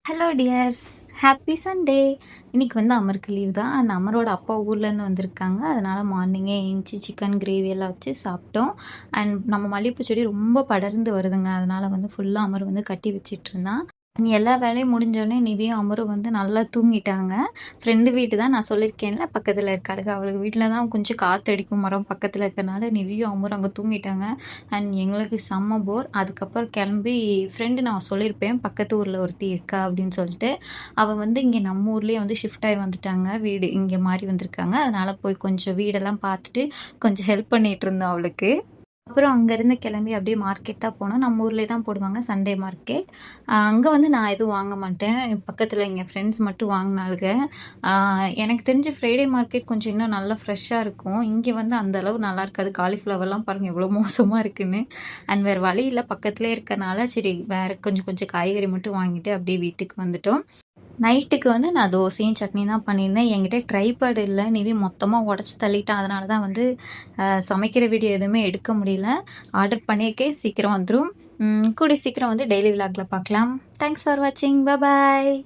Hello tears! Happy Sunday! இன்னைக்கு வந்து அமருக்கு leave தான். அந்த அமரோட அப்பா ஊர்லேருந்து வந்திருக்காங்க. அதனால மார்னிங்கே எந்திச்சு சிக்கன் கிரேவி எல்லாம் வச்சு சாப்பிட்டோம். அண்ட் நம்ம மல்லிகைப்பூ செடி ரொம்ப படர்ந்து வருதுங்க. அதனால வந்து ஃபுல்லா அமர் வந்து கட்டி வச்சுட்ருந்தான். எல்லா வேலையும் முடிஞ்சோனே நிவியும் அமரும் வந்து நல்லா தூங்கிட்டாங்க. ஃப்ரெண்டு வீடு தான் நான் சொல்லியிருக்கேன்ல, பக்கத்துல இருக்காளுக. அவளுக வீட்ல தான் கொஞ்சம் காத்தடிக்கும், மரம் பக்கத்துல இருக்கனால நிவியும் அமரும் அங்க தூங்கிட்டாங்க. அண்ட் எங்களுக்கு செம்ம போர். அதுக்கப்புறம் கிளம்பி ஃப்ரெண்டு நான் சொல்லியிருப்பேன், பக்கத்து ஊர்ல ஒருத்தி இருக்கா அப்படின்னு சொல்லிட்டு. அவ வந்து இங்க நம்ம ஊர்லயே வந்து ஷிஃப்ட் ஆகி வந்துட்டாங்க. வீடு இங்க மாறி வந்திருக்காங்க. அதனால போய் கொஞ்சம் வீடெல்லாம் பார்த்துட்டு, கொஞ்சம் ஹெல்ப் பண்ணிட்டு இருந்தோம் அவளுக்கு. அப்புறம் அங்கேருந்து கிளம்பி அப்படியே மார்க்கெட் தான் போனோம். நம்ம ஊர்லயே தான் போடுவாங்க சண்டே மார்க்கெட். அங்க வந்து நான் எதுவும் வாங்க மாட்டேன். பக்கத்துல எங்க ஃப்ரெண்ட்ஸ் மட்டும் வாங்குனாளுக. அ எனக்கு தெரிஞ்சு ஃப்ரைடே மார்க்கெட் கொஞ்சம் இன்னும் நல்லா ஃப்ரெஷ்ஷா இருக்கும். இங்க வந்து அந்த அளவு நல்லா இருக்காது. காலிஃப்ளவர்லாம் பாருங்க எவ்வளோ மோசமா இருக்குன்னு. அண்ட் வேற வழி இல்ல பக்கத்திலேயே இருக்கனால, சரி வேற கொஞ்சம் கொஞ்சம் காய்கறி மட்டும் வாங்கிட்டு அப்படியே வீட்டுக்கு வந்துட்டோம். நைட்டுக்கு வந்து நான் தோசையும் சட்னியும் தான் பண்ணியிருந்தேன். என்கிட்ட ட்ரைபாட் இல்ல. நிவி மொத்தமா உடைச்சு தள்ளிட்டான். அதனால தான் வந்து சமைக்கிற வீடியோ எதுவுமே எடுக்க முடியல. ஆர்டர் பண்ணியிருக்கேன். சீக்கிரம் வந்துரும். கூடிய சீக்கிரம் வந்து டெய்லி விலாக்ல பார்க்கலாம். தேங்க்ஸ் ஃபார் வாட்சிங். பாய்.